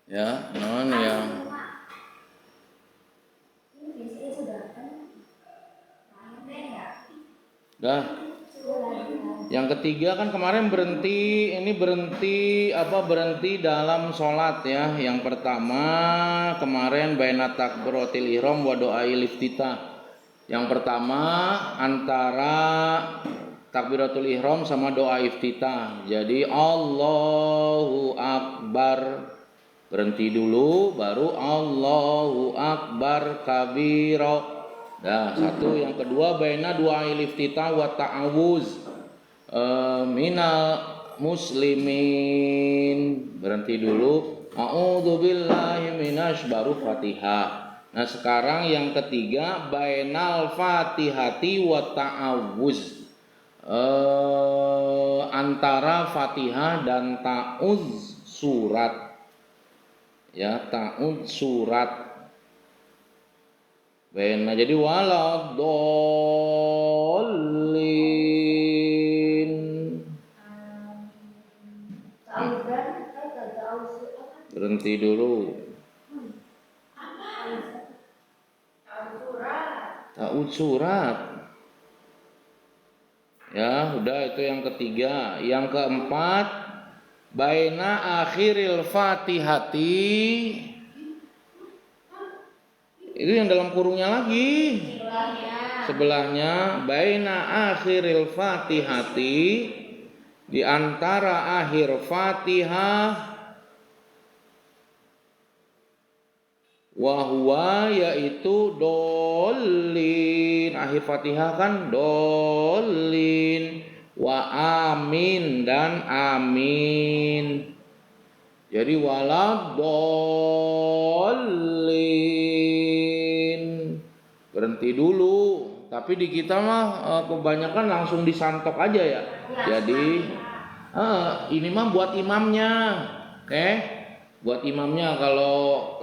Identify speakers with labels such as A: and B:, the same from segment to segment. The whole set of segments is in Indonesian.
A: Ya, non yang dah. Yang ketiga kan kemarin berhenti, ini berhenti dalam sholat ya. Yang pertama kemarin baina takbiratul ihram wa doail iftitah. Yang pertama antara takbiratul ihram sama doa iftitah. Jadi Allahu Akbar, berhenti dulu baru Allahu Akbar kabira. Nah, satu. Yang kedua baina doa iftitah wa ta'awuz minal muslimin, berhenti dulu a'udzubillahi minasy baru Fatihah. Nah, sekarang yang ketiga bainal fatihati wa ta'awuz, antara Fatihah dan ta'uz surat ya, ta'uz surat. Baina jadi waladdallin. Berhenti dulu. Ta'ud surat. Ya, udah itu yang ketiga. Yang keempat, baina akhiril fatihati. Itu yang dalam kurungnya lagi. Sebelahnya baina akhiril fatihati, di antara akhir Fatihah, wahwa yaitu dolin, akhir Fatihah kan dolin, wa amin dan amin. Jadi waladdallin, berhenti dulu. Tapi di kita mah kebanyakan langsung disantok aja ya. Jadi ini mah buat imamnya, oke? Buat imamnya kalau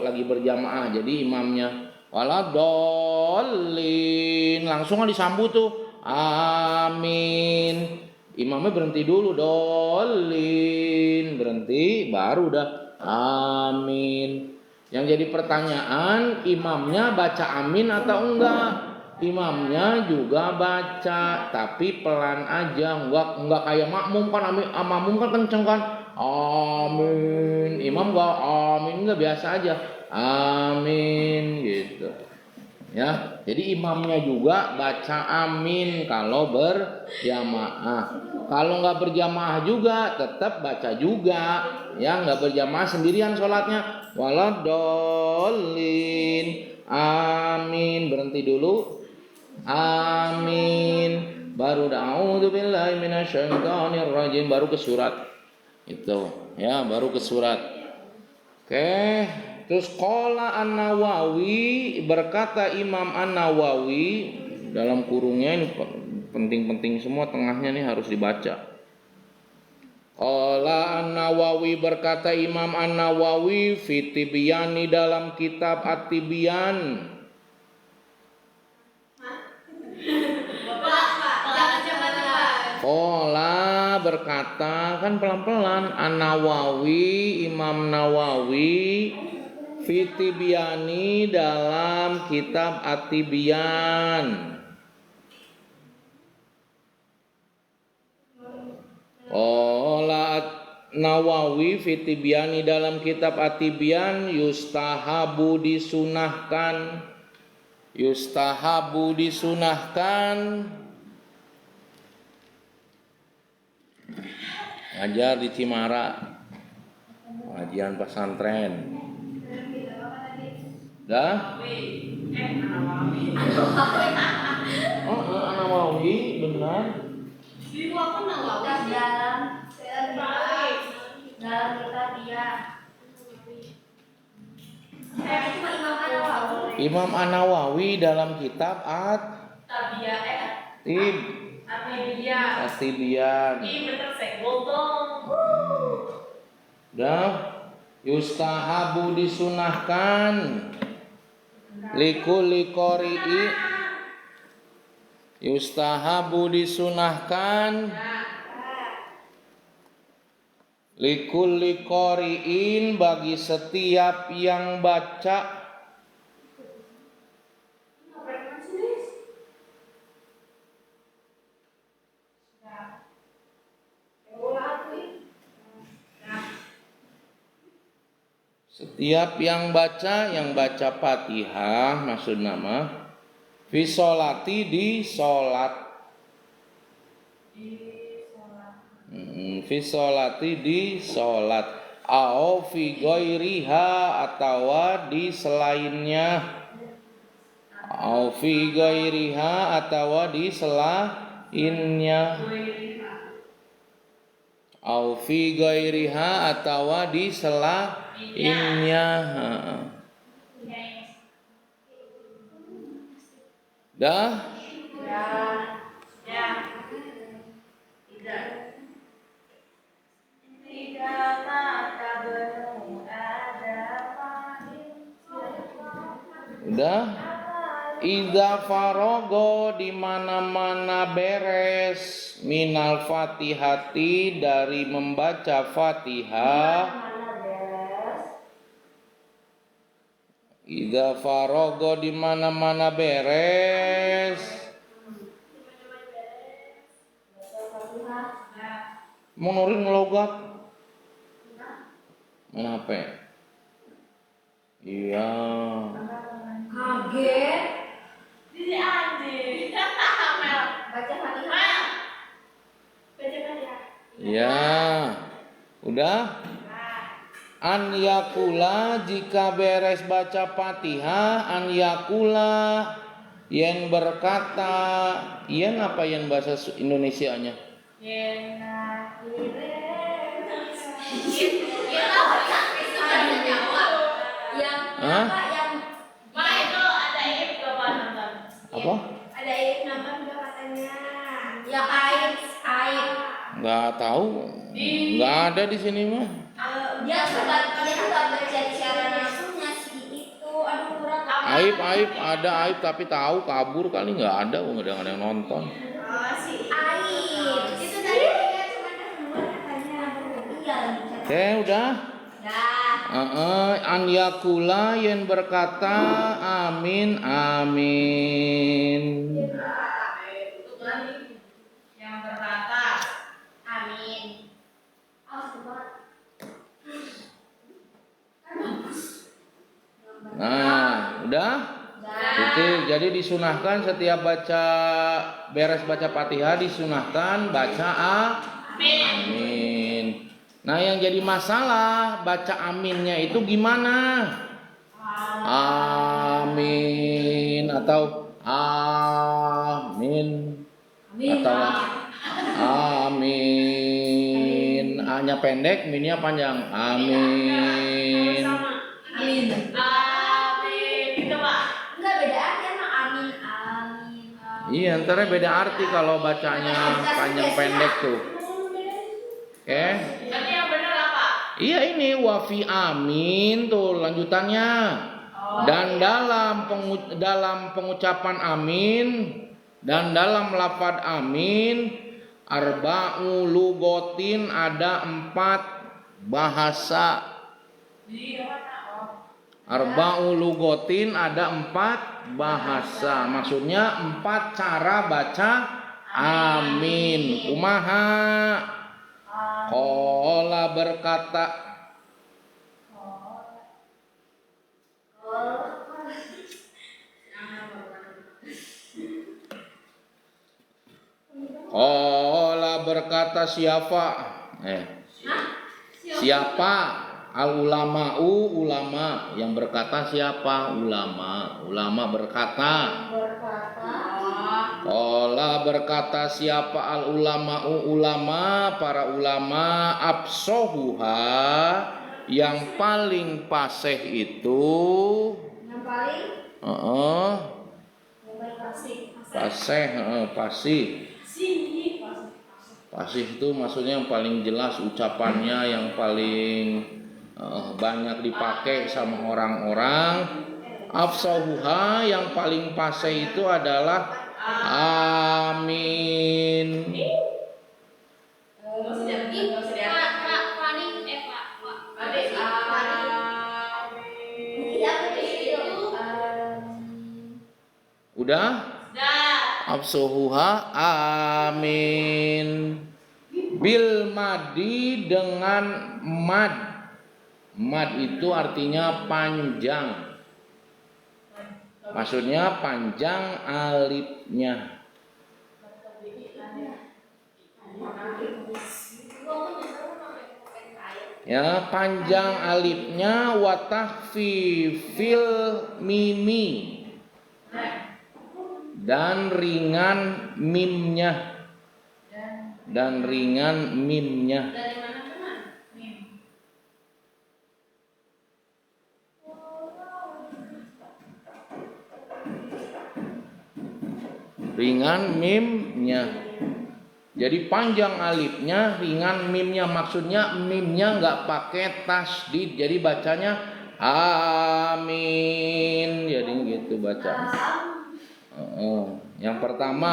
A: lagi berjamaah. Jadi imamnya waladdallin, langsung disambut tuh amin. Imamnya berhenti dulu, dolin, berhenti, baru dah amin. Yang jadi pertanyaan, imamnya baca amin atau enggak? Imamnya juga baca, tapi pelan aja, enggak kayak makmum kan. Makmum kan kenceng kan, amin. Imam enggak amin, enggak, biasa aja, amin gitu. Ya, jadi imamnya juga baca amin kalau berjamaah. Kalau nggak berjamaah juga tetap baca juga. Ya, nggak berjamaah sendirian sholatnya. Waladdallin, amin, berhenti dulu, amin, baru a'udzubillahi minasyaitonir rajim, baru ke surat. Itu ya, baru ke surat. Oke. Terus qala An-Nawawi, berkata Imam An-Nawawi, dalam kurungnya ini penting-penting semua, tengahnya nih harus dibaca. Qala An-Nawawi, berkata Imam An-Nawawi fi Tibyani, dalam kitab At-Tibyan. Qala, berkata, kan pelan-pelan, An-Nawawi, Imam Nawawi fi Tibyani, dalam kitab At-Tibyan. Nawawi fi Tibyani, dalam kitab At-Tibyan, yustahabu disunahkan ngajar di Cimara, pengajian pesantren. Dah? Nawawi, benar. Dalam kita dia. Imam An-Nawawi dalam kitab At-Tibyan. Dah, yustahabu disunahkan likulli qari'i, yustahabu disunahkan Likulli qori'in, bagi setiap yang baca. Setiap yang baca Fatihah maksud nama fi sholati, di sholat. Fi sholati, di sholat. Au fi ghairiha, atawa di selainnya. Au fi ghairiha, atawa di selainnya. Au fi ghairiha, atawa di selainnya. Dah? Udah? Idza farogo, di mana-mana beres, minal fatihati, dari membaca Fatihah. Idza farogo, di mana-mana beres. Mau nurin ngelogat? Mana HP? Iya.
B: Kaget. Ini anjing. Baca Fatihah. Baca Fatihah.
A: Ya. Udah? An yakula, jika beres baca Fatihah, an yakula, yang berkata, yang apa yang bahasa Indonesianya?
B: Yang
A: Hah? Apa?
B: Ada air nonton juga katanya. Ya air.
A: Nggak tahu. Nggak ada di sini mah.
B: Dia suka baca secara langsungnya sih itu. Aduh kurang.
A: Aib ada aib tapi tahu kabur kali, nggak ada yang nonton.
B: Si air. Itu tadi dia cuma kedua katanya. Iya.
A: Oke, udah. An yakula, yang berkata amin amin.
B: Yang berkata amin.
A: Nah, udah? Itu jadi disunahkan setiap beres baca Fatihah, disunahkan baca amin. Nah, yang jadi masalah baca aminnya itu gimana? Amin atau amin atau amin. A-nya pendek, minnya panjang. Amin.
B: Amin. Gitu, Pak. Enggak beda arti sama amin.
A: Iya, antara beda arti kalau bacanya panjang pendek tuh. Oke.
B: Tapi yang benar apa?
A: Iya, ini wafi amin tuh lanjutannya. Dan dalam pengucapan amin dan dalam lafad amin, arba'u lugotin, ada 4 bahasa. Arba'u lugotin, ada 4 bahasa. Maksudnya 4 cara baca amin. Kumaha? Qala, berkata. Qala, berkata siapa? Siapa? Al ulama'u, ulama. Yang berkata siapa? Ulama berkata. Qala, berkata siapa? Al ulama'u, ulama, para ulama. Absohuha, yang paling fasih itu.
B: Yang paling?
A: Fasih. Fasih itu maksudnya yang paling jelas ucapannya, yang paling banyak dipakai sama orang-orang. Afsahuha, yang paling fasih itu adalah amin.
B: Kak Fani
A: Udah?
B: Dah.
A: Afsuhuha. Amin. Bil madi dengan mad. Mad itu artinya panjang. Maksudnya panjang alifnya. Ya, panjang alifnya wa takhfifil mimi dan ringan mimnya. Dan ringan mimnya.
B: Dari mana teman? Mim.
A: Ringan mimnya. Jadi panjang alifnya, ringan mimnya. Maksudnya mimnya nggak pakai tasdid. Jadi bacanya amin. Jadi gitu baca. Yang pertama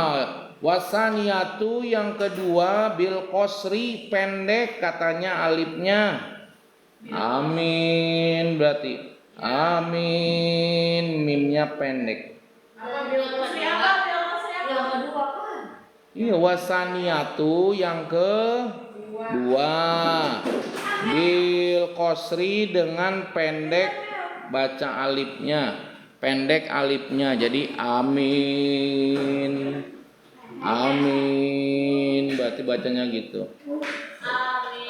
A: wasaniyatu, yang kedua bil qasri, pendek katanya alifnya. Amin berarti amin, mimnya pendek. Iya, wasaniyatu yang kedua bil qasri dengan pendek baca alifnya, pendek alifnya. Jadi amin. Amin berarti bacanya gitu.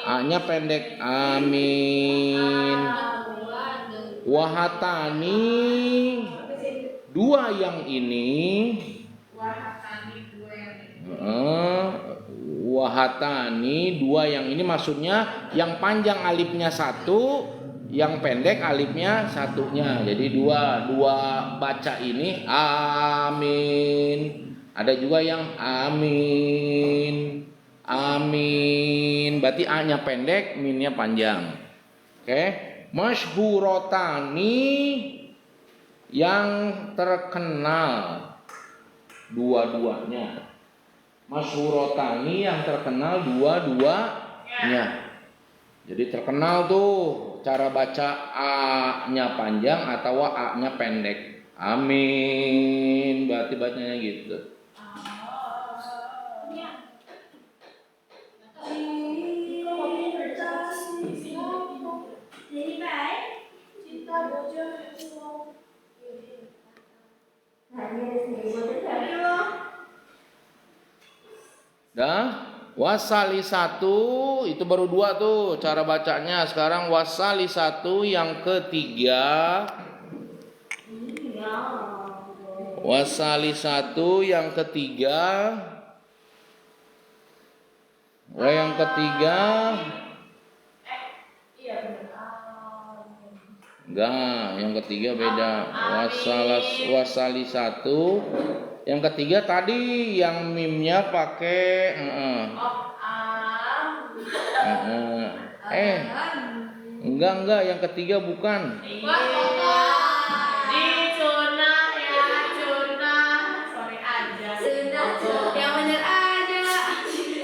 A: A-nya pendek amin. Wahatani, dua yang ini. Wahatani, dua yang ini maksudnya yang panjang alifnya satu, yang pendek alifnya satunya. Jadi dua baca ini amin. Ada juga yang amin. Amin berarti A-nya pendek, min-nya panjang. Oke. Masyhurotani, yang terkenal. Dua-duanya. Masyhurotani yang terkenal dua-duanya. Jadi terkenal tuh cara baca A-nya panjang atau A-nya pendek. Amin berarti bacanya gitu. Dah, wasali satu itu baru dua tuh cara bacanya. Sekarang wasali satu yang ketiga. Wasali satu yang ketiga. Yang ketiga. Enggak, yang ketiga beda. Wasali satu. Yang ketiga tadi yang mimnya pakai enggak, yang ketiga bukan.
B: Di cunah ya, cunah. Sorry aja. Cunah, yang bener aja.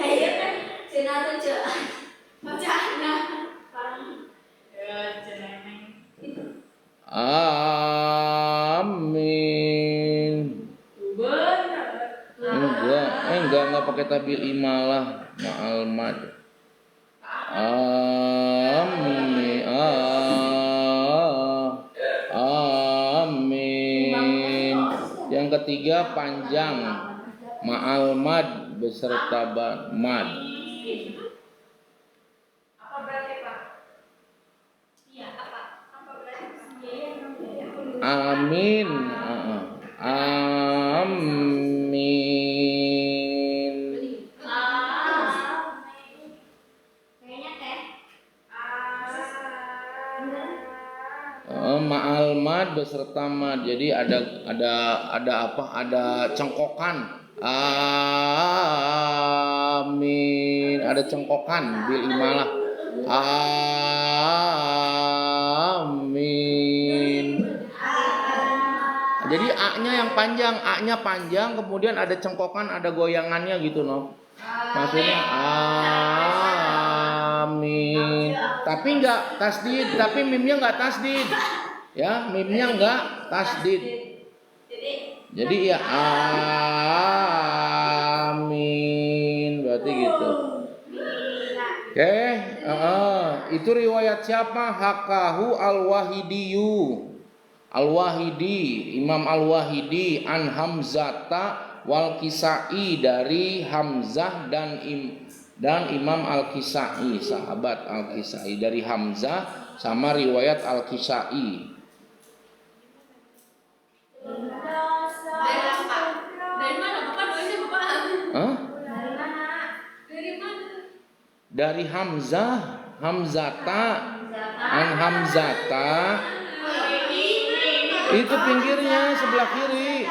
B: Ayo kan, cunah tuh cunah. Bacaan. Ya, cunah.
A: Amin. Enggak pakai tabil imalah ma'al mad. Amin. Amin. Yang ketiga panjang ma'al mad beserta mad.
B: Apa berarti Pak? Iya, apa berarti?
A: Amin. Amin. Ma'al mad beserta mad. Jadi ada apa? Ada cengkokan. Amin. Ada cengkokan bil imalah. Amin. Jadi A-nya yang panjang, A-nya panjang, kemudian ada cengkokan, ada goyangannya gitu, no. Maksudnya amin. Tapi enggak tasdid, tapi mimnya enggak tasdid. Ya, mimnya enggak tasdid.
B: Jadi
A: Jadi ya amin, berarti gitu. Oke, itu riwayat siapa? Hakahu Al-Wahidiyu. Al-Wahidi, Imam Al-Wahidi an Hamzata wal Kisai, dari Hamzah dan Imam Al-Kisai, sahabat Al-Kisai, dari Hamzah sama riwayat Al-Kisai.
B: Dari mana Bapak doanya Bapak?
A: Hah?
B: Dari mana? Dari mana?
A: Dari Hamzata an Hamzata. Itu pinggirnya sebelah kiri.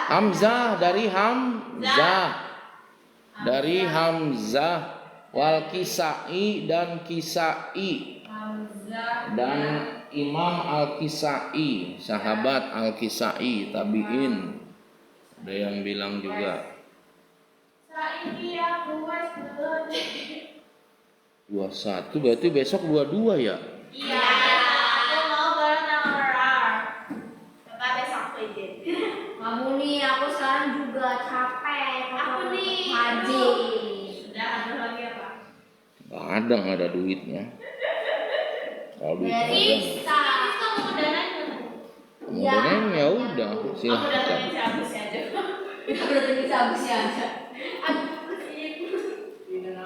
A: Hamzah dari Hamzah wal Kisai dan Kisai dan Imam Al-Kisai, sahabat Al-Kisai, tabi'in. Ada yang bilang juga 21, berarti besok 22 ya?
B: Iya, aku mau berenang. Bapak besok izin. Kamu nih, aku sekarang juga capek. Aku nih haji. Sudah ada lagi apa?
A: Nggak ada duitnya. Kalau duit ada.
B: Bisa. Kamu mau dananya?
A: Kemudian ya udah,
B: Aku
A: silahkan.
B: datangin sehabisnya aja. Aku datangin sehabisnya aja.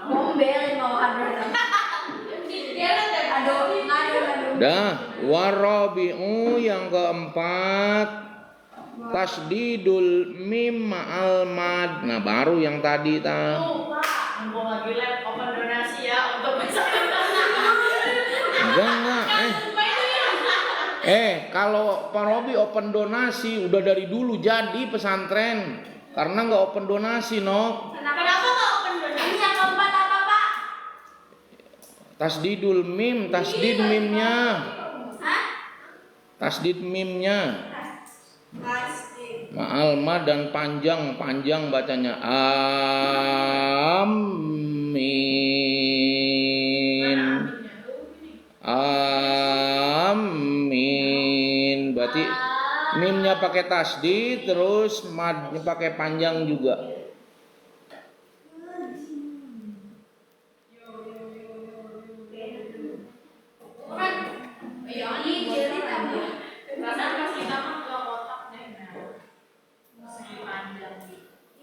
B: Ngombelin mau ada. Aduh.
A: Dah, warabi'u yang keempat, tasdidul mim ma'al mad. Nah, baru yang tadi ta.
B: Pak, mau lagi live open donasi ya untuk besok.
A: Enggak. Kalau Pak Robi open donasi udah dari dulu jadi pesantren. Karena nggak open donasi, Nok.
B: Kenapa nggak open donasi? Yang keempat apa, Pak?
A: Tasdidul mim, tasdid mimnya.
B: Hah?
A: Tasdid mimnya.
B: Pasti.
A: Ma'al mad dan panjang bacanya. Amin. Amin. Berarti mimnya pakai tasdid, terus madnya pakai panjang juga.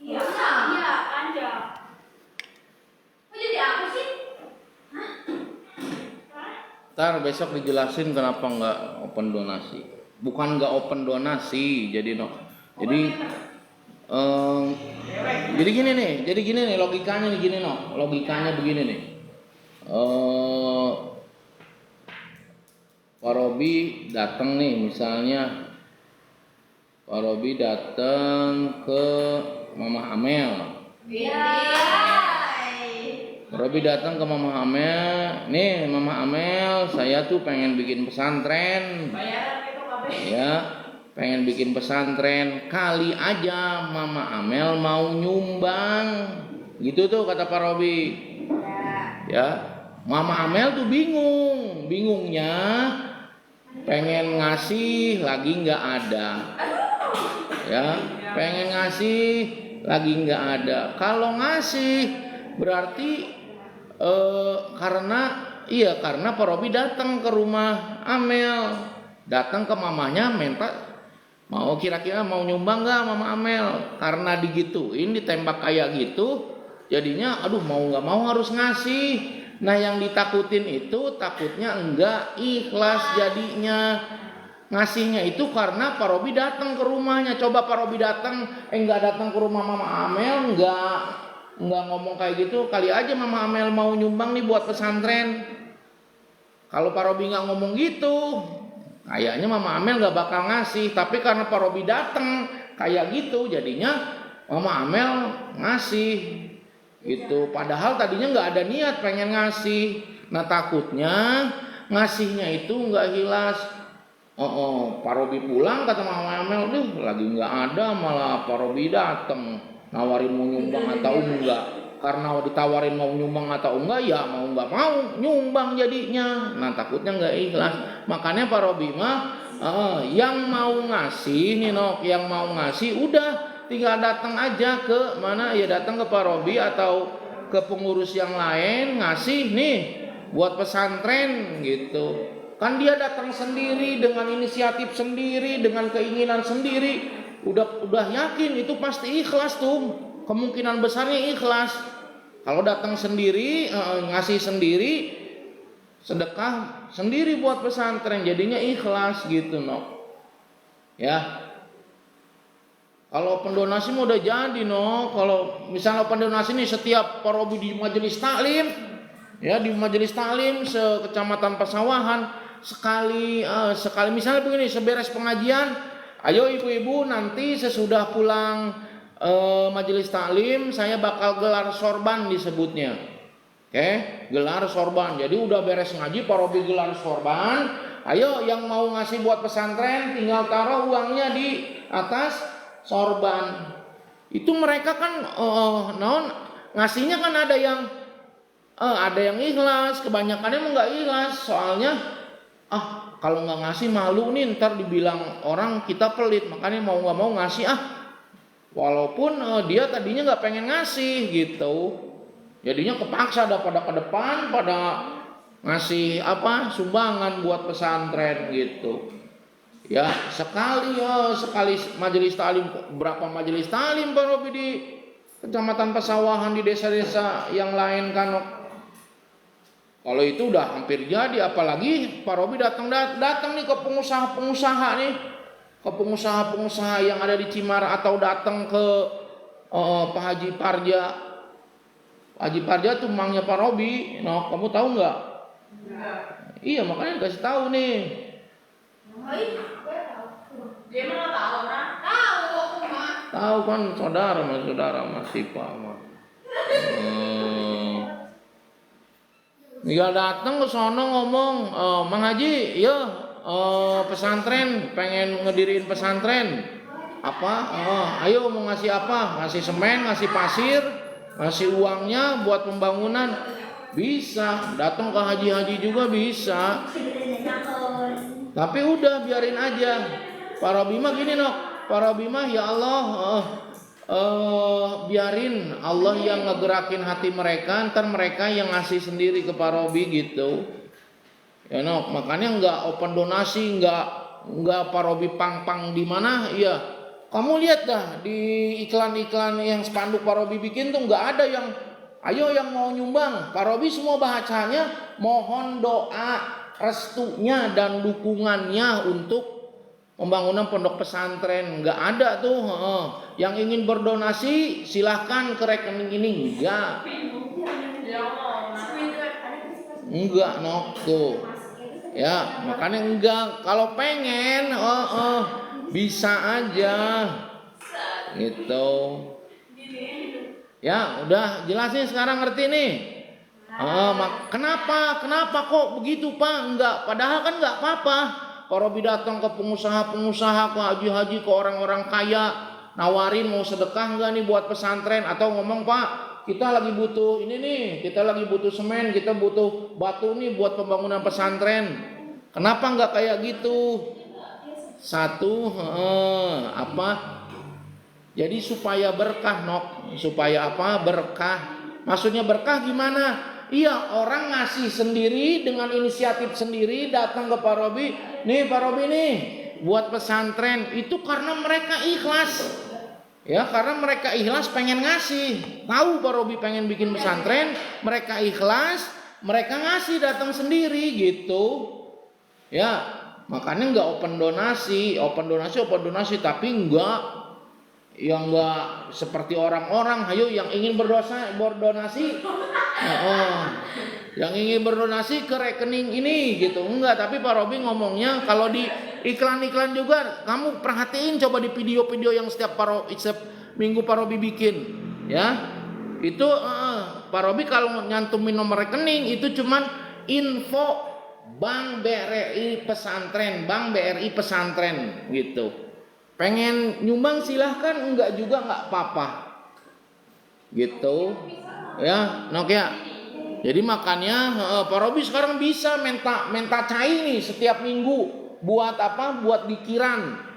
B: Iya, panjang. Kok jadi aku sih?
A: Ntar besok dijelasin kenapa nggak open donasi. Bukan nggak open donasi, jadi jadi gini nih logikanya nih gini logikanya begini nih. Pak Robi datang nih, misalnya Pak Robi datang ke Mama Amel. Robi datang ke Mama Amel, nih Mama Amel, saya tuh pengen bikin pesantren. Ya, pengen bikin pesantren. Kali aja Mama Amel mau nyumbang. Gitu tuh kata Pak Robi. Ya, Mama Amel tuh bingungnya pengen ngasih lagi nggak ada. Ya, pengen ngasih lagi nggak ada. Kalau ngasih berarti karena Pak Robi datang ke rumah Amel, datang ke mamanya minta mau kira-kira mau nyumbang nggak Mama Amel. Karena digituin, ditembak kayak gitu, jadinya aduh mau nggak mau harus ngasih. Nah yang ditakutin itu takutnya enggak ikhlas jadinya. Ngasihnya itu karena Pak Robi datang ke rumahnya. Coba Pak Robi datang enggak datang ke rumah Mama Amel, enggak ngomong kayak gitu, kali aja Mama Amel mau nyumbang nih buat pesantren. Kalau Pak Robi nggak ngomong gitu, kayaknya Mama Amel nggak bakal ngasih. Tapi karena Pak Robi datang kayak gitu, jadinya Mama Amel ngasih gitu. Padahal tadinya nggak ada niat pengen ngasih. Nah takutnya ngasihnya itu nggak hilas. Pak Robi pulang kata Mama Amel, lagi nggak ada, malah Pak Robi datang nawarin mau nyumbang atau enggak. Karena ditawarin mau nyumbang atau enggak, ya mau enggak mau nyumbang jadinya. Nah takutnya enggak ikhlas. Makanya Pak Robi mah Yang mau ngasih nih Nok, yang mau ngasih udah tinggal datang aja ke mana ya, datang ke Pak Robi atau ke pengurus yang lain, ngasih nih buat pesantren gitu. Kan dia datang sendiri dengan inisiatif sendiri, dengan keinginan sendiri, udah yakin itu pasti ikhlas tuh, kemungkinan besarnya ikhlas. Kalau datang sendiri, ngasih sendiri, sedekah sendiri buat pesantren, jadinya ikhlas gitu Nok. Ya. Kalau pendonasi mau udah jadi Nok. Kalau misalnya pendonasi nih setiap parobi di majelis taklim, ya di majelis taklim sekecamatan Pasawahan sekali misalnya begini, seberes pengajian, ayo ibu-ibu nanti sesudah pulang majelis taklim saya bakal gelar sorban disebutnya. Oke, gelar sorban. Jadi udah beres ngaji, parobi gelar sorban. Ayo yang mau ngasih buat pesantren tinggal taruh uangnya di atas sorban. Itu mereka kan ngasihnya kan ada yang ikhlas, kebanyakannya emang nggak ikhlas. Soalnya kalau nggak ngasih malu nih ntar dibilang orang kita pelit, makanya mau nggak mau ngasih walaupun dia tadinya nggak pengen ngasih gitu, jadinya kepaksa pada ke depan pada ngasih sumbangan buat pesantren gitu. Ya sekali majelis taklim, berapa majelis taklim Pak Robi di kecamatan Pasawahan, di desa-desa yang lain kan. Kalau itu udah hampir jadi, apalagi Pak Robi datang nih ke pengusaha-pengusaha nih, ke pengusaha-pengusaha yang ada di Cimara, atau datang ke Pak Haji Parja. Haji Parja tuh mangnya Pak Robi, kamu tahu nggak? Iya makanya kasih tahu nih.
B: Dia mana tahu orang? Tahu aku mah.
A: Tahu kan saudara masih Pak mah. Tinggal datang ke sono ngomong, Mang Haji, ya pesantren pengen ngediriin pesantren. Ayo mau ngasih apa? Ngasih semen, ngasih pasir, ngasih uangnya buat pembangunan. Bisa, datang ke haji-haji juga bisa. Tapi udah biarin aja. Para Bima gini Nok, para Bima ya Allah, biarin Allah yang ngegerakin hati mereka, ntar mereka yang ngasih sendiri ke Pak Robi gitu. Ya Nok, makanya nggak open donasi, nggak Pak Robi pang-pang di mana, iya. Kamu lihat dah di iklan-iklan yang spanduk Pak Robi bikin tuh nggak ada yang ayo yang mau nyumbang. Pak Robi semua bahasanya mohon doa restunya dan dukungannya untuk pembangunan pondok pesantren. Nggak ada tuh yang ingin berdonasi silahkan ke rekening ini, enggak Nok tuh ya, makanya enggak. Kalau pengen bisa aja gitu ya. Udah jelasin sekarang, ngerti nih. Kenapa kok begitu Pak? Enggak, padahal kan enggak apa-apa. Pak Robi datang ke pengusaha-pengusaha, ke haji-haji, ke orang-orang kaya, nawarin mau sedekah enggak nih buat pesantren, atau ngomong Pak kita lagi butuh ini nih, kita lagi butuh semen, kita butuh batu nih buat pembangunan pesantren. Kenapa enggak kayak gitu? Satu jadi supaya berkah Nok, supaya berkah. Maksudnya berkah gimana? Iya, orang ngasih sendiri dengan inisiatif sendiri, datang ke Pak Robi, nih Pak Robi nih buat pesantren, itu karena mereka ikhlas. Ya, karena mereka ikhlas pengen ngasih. Tahu Pak Robi pengen bikin pesantren, mereka ikhlas, mereka ngasih datang sendiri gitu. Ya, makanya nggak open donasi, tapi yang enggak seperti orang-orang ayo yang ingin berdonasi yang ingin berdonasi ke rekening ini gitu. Enggak, tapi Pak Robi ngomongnya kalau di iklan-iklan juga kamu perhatiin coba di video-video yang setiap minggu Pak Robi bikin ya. Itu Pak Robi kalau nyantumin nomor rekening itu cuman info Bank BRI pesantren gitu. Pengen nyumbang silahkan, enggak juga enggak apa-apa gitu ya Nok ya. Jadi makanya Pak Robi sekarang bisa minta cai nih setiap minggu buat apa? Buat dikiran.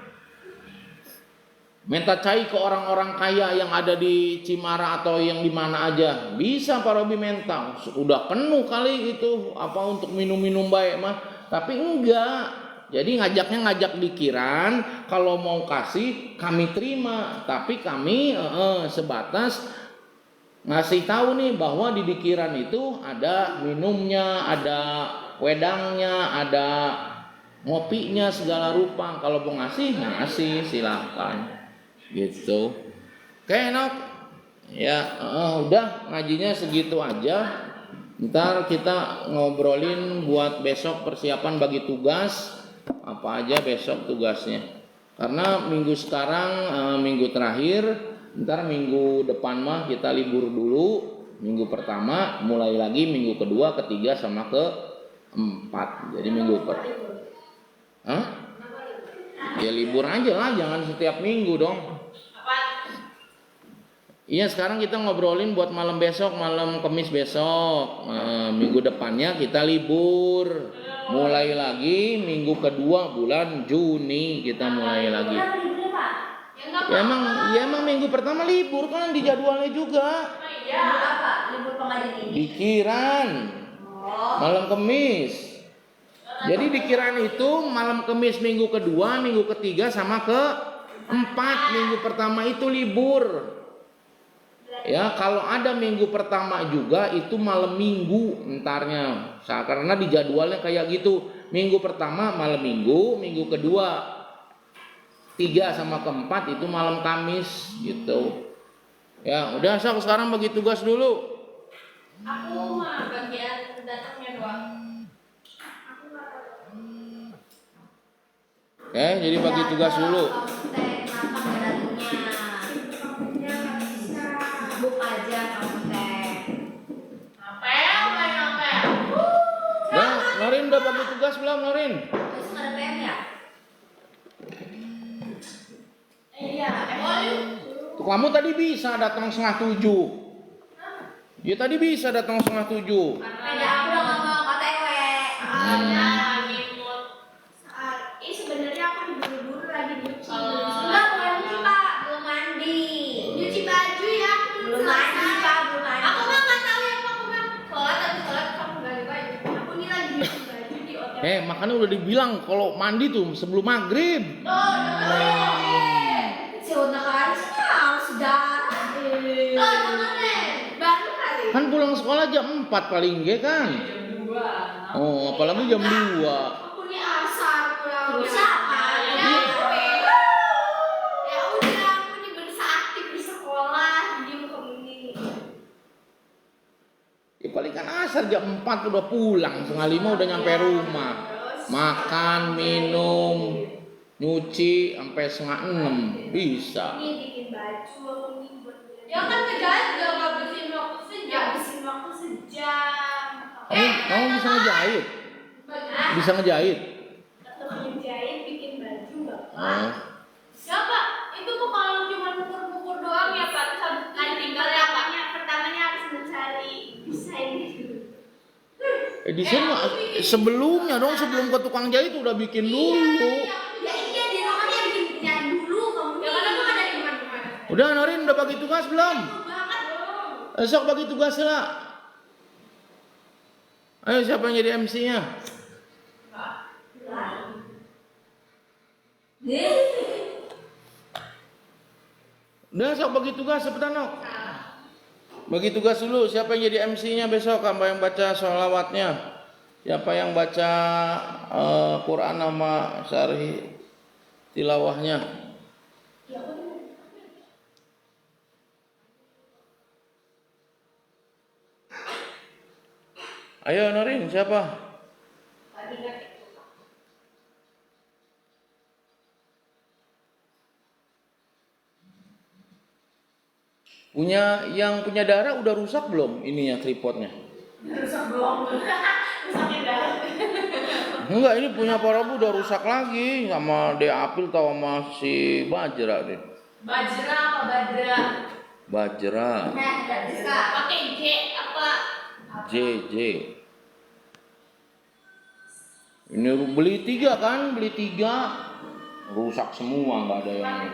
A: Minta cai ke orang-orang kaya yang ada di Cimara atau yang di mana aja. Bisa Pak Robi minta. Udah penuh kali itu apa untuk minum-minum baik mah. Tapi enggak. Jadi ngajak dikiran, kalau mau kasih kami terima, tapi kami sebatas ngasih tahu nih bahwa di dikiran itu ada minumnya, ada wedangnya, ada ngopinya segala rupa. Kalau mau ngasih silakan. Gitu. Oke, enak. Ya, udah ngajinya segitu aja. Ntar kita ngobrolin buat besok persiapan bagi tugas. Apa aja besok tugasnya. Karena minggu sekarang minggu terakhir, ntar minggu depan mah kita libur dulu. Minggu pertama mulai lagi minggu kedua, ketiga sama keempat. Jadi minggu Hah? Ya libur aja lah, jangan setiap minggu dong. Iya, sekarang kita ngobrolin buat malam besok, malam Kamis besok. Minggu depannya kita libur. Mulai lagi minggu kedua bulan Juni kita mulai lagi. Ya emang minggu pertama libur kan di jadwalnya juga.
B: Iya. Apa? Libur pengajian ini.
A: Dikiran. Malam Kamis. Jadi dikiran itu malam Kamis minggu kedua, minggu ketiga sama keempat. Minggu pertama itu libur. Ya, kalau ada minggu pertama juga itu malam minggu entarnya. Karena di jadwalnya kayak gitu. Minggu pertama malam minggu, minggu kedua 3 sama keempat itu malam Kamis gitu. Ya, udah sekarang bagi tugas dulu.
B: Aku mah bagian datangnya doang.
A: Jadi bagi tugas dulu. Norin udah bagi tugas belum, Norin?
B: Besok ada PM ya? Iya,
A: Kamu tadi bisa datang 6:30. Ya tadi bisa datang 6:30.
B: Karena aku udah nggak mau KTW. Lagi mood. Ini sebenarnya aku diburu-buru lagi nyuci. Enggak, bukan nyuci Pak, belum mandi. Nyuci baju ya. Belum mandi Pak, belum mandi. Aku mah nggak tahu ya Pak, aku mah sholat kamu ganti baju. Aku ini lagi nyuci baju di hotel.
A: Makanya udah dibilang kalau mandi tuh sebelum maghrib.
B: Si Una kan harus darah. Baru kali.
A: Kan pulang sekolah jam 4 paling nggak kan?
B: Jam 2.
A: Oh, apalagi jam 2.
B: Aku nih asar pulang. Siapa? Ya udah, aku nih berusaha aktif di sekolah, diem ini.
A: Ya paling kan asar jam 4 udah pulang, 4:30 udah nyampe rumah. Makan, minum, nyuci sampai 5:30 bisa.
B: Ini bikin baju aku nih buat. Ya kan ngejahit gak ngabisin waktu sejam.
A: Kamu bisa ngejahit? Bisa ngejahit?
B: Atau ngejahit bikin baju enggak?
A: Oh.
B: Ya Pak, itu kok kalau cuma ngukur-ngukur doang ya Pak, nanti tinggal pertamanya harus mencari desain dulu.
A: Desain mah sebelumnya dong, sebelum ke tukang jahit udah bikin dulu.
B: Ya iya, di rumah dia bikin dulu kamu. Ya kan aku ada di mana-mana.
A: Udah Norin udah bagi tugas belum?
B: Banget.
A: Esok bagi tugas lah. Ayo siapa yang jadi MC-nya? Udah esok bagi tugas cepetan no. Bagi tugas dulu, siapa yang jadi MC-nya besok? Apa yang baca sholawatnya? Siapa yang baca Quran sama syarih tilawahnya? Ayo Norin, siapa? Yang punya darah udah rusak belum ininya tripodnya?
B: Rusak belum. Rusakin darah.
A: Enggak, ini punya Pak Rabu udah rusak lagi sama De Apil atau sama si Bajra deh.
B: Bajra apa Badra?
A: Bajra.
B: Pakai J apa?
A: JJ. Ini beli 3 kan, beli 3 rusak semua, nggak ada yang.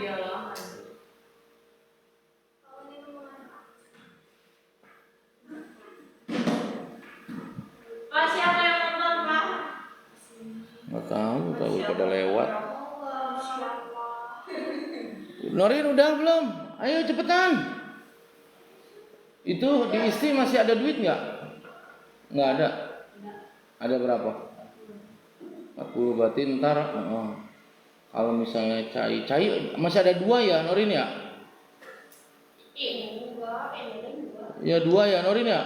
B: Pak, siapa yang nonton, Pak?
A: Nggak tahu pada lewat. Norin udah belum? Ayo cepetan. Itu di istri masih ada duit nggak? Nggak ada. Ada berapa? 40 berarti ntar. Kalau misalnya cai masih ada 2 ya Norin ya? Ya 2 ya Norin ya?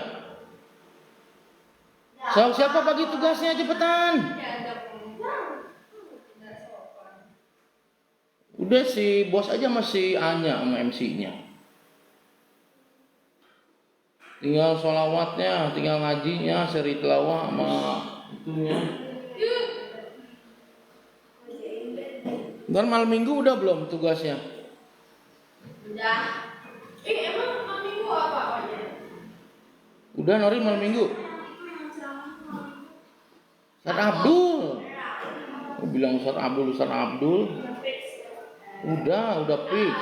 A: Siapa bagi tugasnya cepetan? Udah si bos aja masih Anya sama MC-nya. Tinggal sholawatnya, tinggal ngajinya, seri tilawah sama itunya. Ntar malam minggu udah belum tugasnya?
B: Udah. Emang malam minggu apa aja?
A: Udah Norin malam minggu. Ustaz Abdul. Aku bilang Ustaz Abdul. Udah fix.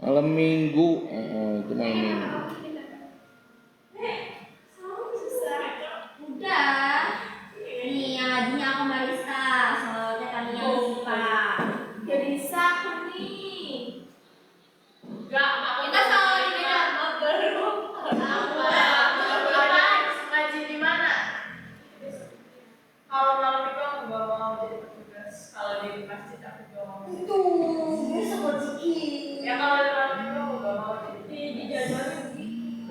A: Malam minggu, itu malam minggu.
B: Udah. Nih yang ngajinya aku Marisa, soalnya kami yang Sipa. Jadi aku nih. Enggak, kita selalu di bidang baru. Ngaji di mana? Kalau malam itu aku gak mau jadi petugas. Kalau di masjid aku gak mau. Itu bisa rezeki. Ya kalau di malam itu aku gak mau jadi di jadwalnya begitu.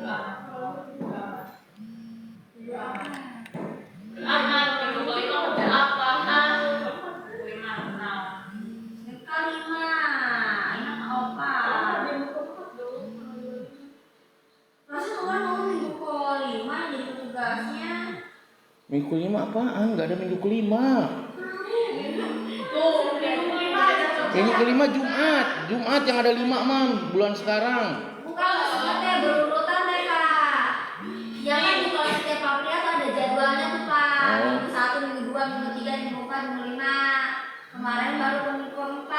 B: Aman, kalau itu udah apa? Kelima. Enak apa? Masa orang mau minggu kelima jadi petugasnya?
A: Minggu kelima apaan? Nggak ada minggu kelima. Minggu kelima Jumat yang ada 5 bulan sekarang.
B: Bukan, maksudnya berurutan deh Kak. Jangan di kalau setiap pabrik tuh ada jadwalnya tuh Pak. Minggu 1, minggu 2, minggu 3, minggu 4, minggu 5. Kemarin baru minggu 4.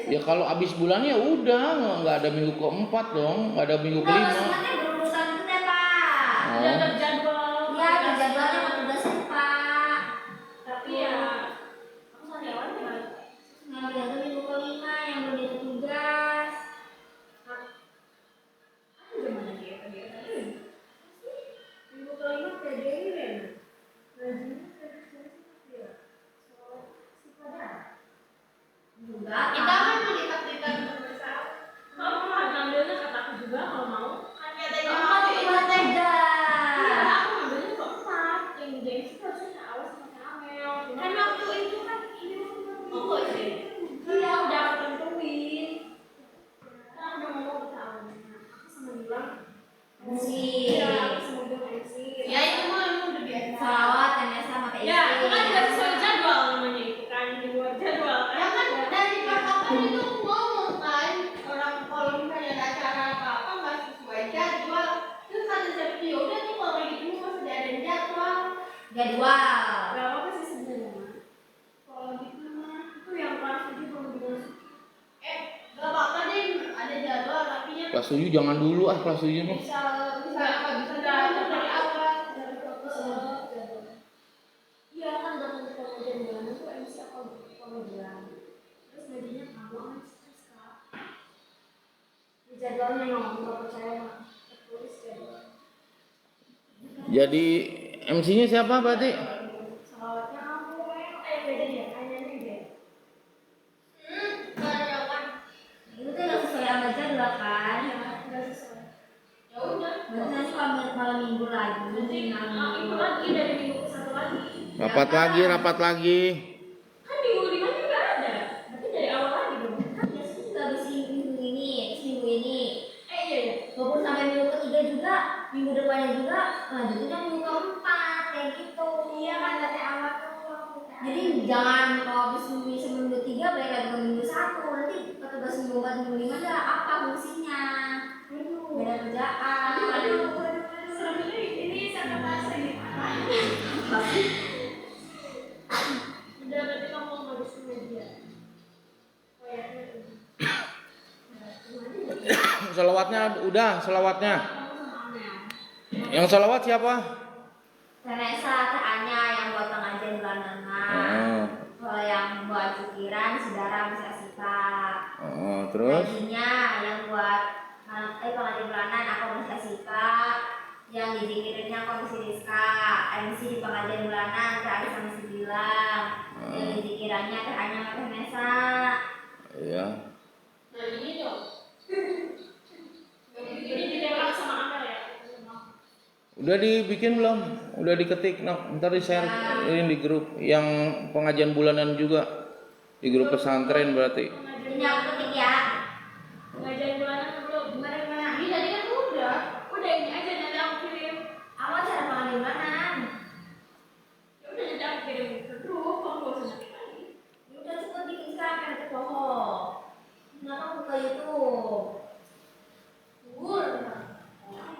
A: Ya kalau habis bulannya udah nggak ada minggu keempat dong, nggak ada minggu kelima.
B: Maksudnya berurusan itu deh Pak. Udah terjadwal. Ya, terjadwalnya petugasnya Pak. Tapi ya, aku sariawan gimana? Ngambil itu minggu kelima yang belum jadi tugas. Gimana dia kegiatannya? Minggu kelima PDIN. Gajinya dia. Si pada. Enggak. Kita kan melihat-lihat bersama. Kamu mau ngambilnya kataku juga kalau mau. Kan katanya mau beda. Iya, aku ngambilnya keempat. Yang gengsi harusnya awas sama Amel. Kan waktu itu kan ini waktu sih. Iya, udah aku tentuin. Kan udah ngomong ke kamu. Aku sama bilang MC. Iya, aku sama bilang MC. Ya itu mah emang udah biasa. Salawat, TMS sama TIC. Ya, itu kan udah sesuai jadwal namanya itu kan. Di luar jadwal kan. Ya kan dari perkataan itu aku ngomong kan. Orang kalau misalnya ada acara apa-apa nggak sesuai jadwal. Terus kata siapa ya udah tuh kalau kayak gitu masih ada jadwal. Jadwal. Gak apa-apa sih sebenarnya. Kalau gitu mah itu yang kelas 7 belum dimasukin. Gak apa-apa deh ada jadwal tapi ya.
A: Kelas 7 jangan dulu kelas 7 mah.
B: Bisa dari awal. Iya kan datang ke kemudian itu MC apa kemudian. Terus gajinya kamu kan stres Kak. Di jadwalnya nggak percaya tertulis jadwal.
A: Jadi MC-nya siapa berarti?
B: Salawatnya aku beda dia, kayaknya deh. Kan. Itu tuh nggak sesuai sama jadwal kan? Nggak sesuai. Ya udah. Berarti nanti malam minggu lagi. Minggu lagi dari minggu ke 1 lagi.
A: Rapat lagi.
B: Kan minggu 5 juga ada. Berarti dari awal lagi dong. Kan biasanya juga habis minggu ini, terus minggu ini. Iya. Walaupun sampai minggu ketiga juga, minggu depannya juga, lanjutnya minggu keempat kayak gitu. Iya kan dari awal tuh. Jadi jangan kalau habis minggu 3 balik lagi ke minggu 1. Nanti petugas minggu 4, minggu 5 ada apa fungsinya? Beda kerjaan. Udah berarti kamu mau ngabisin media.
A: Selawatnya udah, selawatnya. Yang selawat siapa?
B: Teresa, Tanya yang buat pengajian bulanan. Kalau yang buat pikiran, saudara bisa Sita.
A: Terus?
B: Gajinya yang buat pengajian bulanan aku bisa Sita. Yang dizikirinnya aku bisa Rizka. MC di pengajian bulanan Teh sama si Bilang. Yang dizikirannya Teh Anya sama Teh Nesa.
A: Iya.
B: Nah ini dong. Ini ditembak sama Amel ya?
A: Udah dibikin belum? Udah diketik, ntar di share ini di grup yang pengajian bulanan juga di grup pesantren berarti.
B: Ini aku ketik ya. Pengajian bulanan belum? Gimana? Ini tadi kan udah ini aja nanti aku kirim. Aku acara pengajian bulanan. Ya udah nanti aku kirim ke grup, kamu gak usah nanti lagi. Ya udah cepet bikin sekarang kan itu pohon. Kenapa buka YouTube?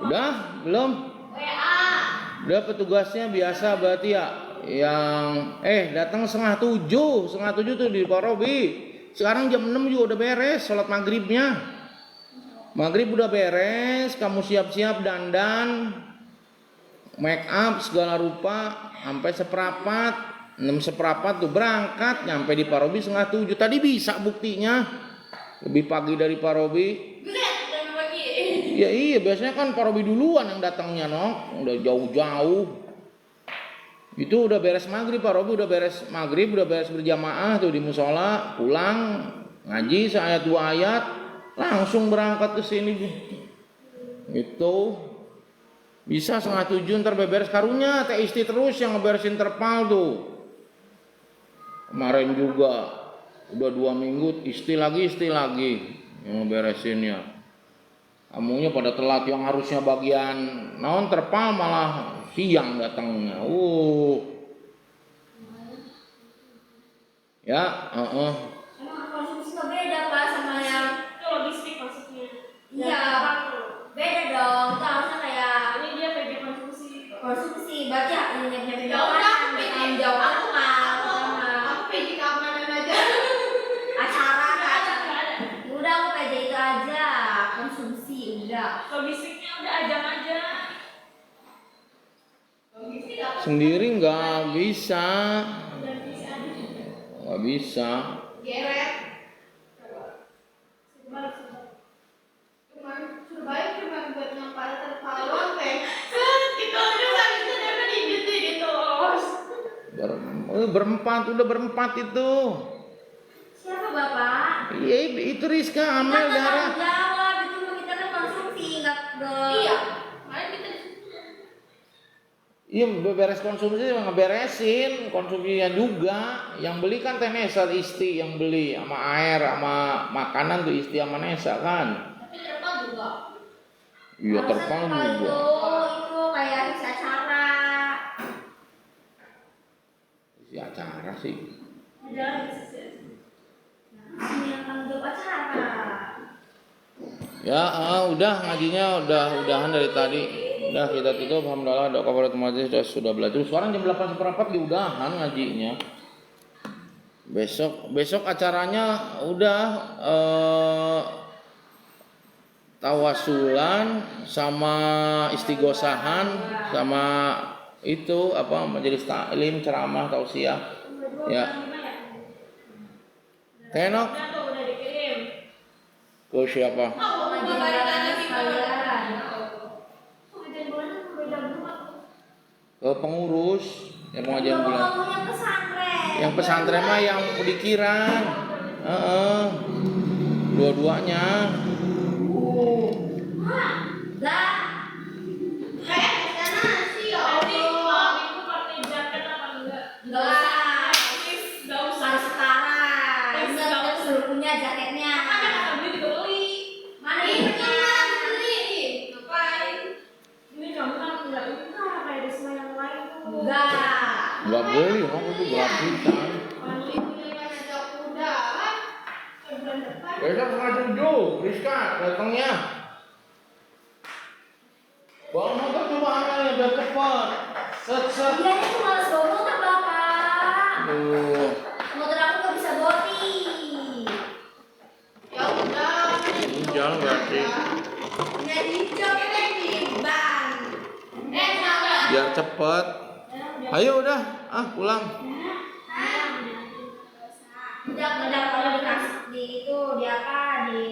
A: Udah belum?
B: WA.
A: Udah petugasnya biasa berarti ya. Yang datang 6:30 tuh di Pak Robi. Sekarang jam 6 juga udah beres sholat maghribnya. Maghrib udah beres, kamu siap-siap dandan, make up segala rupa, sampai seperempat, 6:15 tuh berangkat, nyampe di Pak Robi 6:30. Tadi bisa buktinya, lebih pagi dari Pak Robi. Ya iya, biasanya kan Pak Robi duluan yang datangnya, udah jauh-jauh. Itu udah beres maghrib, Pak Robi udah beres maghrib, udah beres berjamaah tuh di musola, pulang ngaji seayat 2 ayat, langsung berangkat ke sini. Itu bisa 6:30 ntar beberes karunya, Teh Isti terus yang ngeberesin terpal tuh. Kemarin juga udah 2 minggu Isti lagi yang ngeberesinnya. Kamunya pada telat, yang harusnya bagian naon terpal malah siang datangnya. Ya,
B: Emang konsumsi beda Pak sama yang itu logistik maksudnya? Iya, beda dong. Itu harusnya kayak ini dia PJ konsumsi. Berarti ini PJ keamanan. Jauh aku PJ keamanan aja. Acara. Udah aku PJ itu aja. Konsumsi udah. Logistiknya udah ajang aja.
A: sendiri nggak bisa.
B: Geret. Surabaya cuma buat nyampai terpalon teh. Itu aja bisa dapat di terus.
A: Berempat itu.
B: Siapa Bapak?
A: Iya itu Rizka, Amel, Dara.
B: Jawab itu kita kan konsumsi nggak Iya.
A: Iya beres konsumsi ngeberesin konsumsinya juga. Yang beli kan Teh Nesa, Isti yang beli sama air sama makanan tuh Isti sama Nesa kan.
B: Tapi terpal juga.
A: Iya terpal juga.
B: Itu kayak isi acara.
A: Isi acara sih.
B: Ada ini yang tanggung jawab acara.
A: Ya udah ngajinya udahan dari tadi. Udah kita tutup, alhamdulillah doa kafarat majelis sudah belajar. Sekarang jam 8:15 diudahan ngajinya. Besok acaranya udah tawasulan sama istighosahan sama itu apa majelis taklim, ceramah, tausiah. Ya. Tenok. Ke siapa? Ke pengurus yang pengajian bulan. Yang pesantren mah yang pikiran. Dua-duanya.
B: Jaketnya. Mana beli dibeli. Mana ini beli. Ngapain? Ini kamu kan enggak kayak di semua yang lain tuh.
A: Enggak beli, kamu itu gratisan. Besok 6:30, Rizka datangnya. Bang motor coba anaknya biar cepat. Set.
B: Iya, itu malah
A: biar cepet. Ayo udah, pulang.
B: Udah kalau dikasih di itu di apa di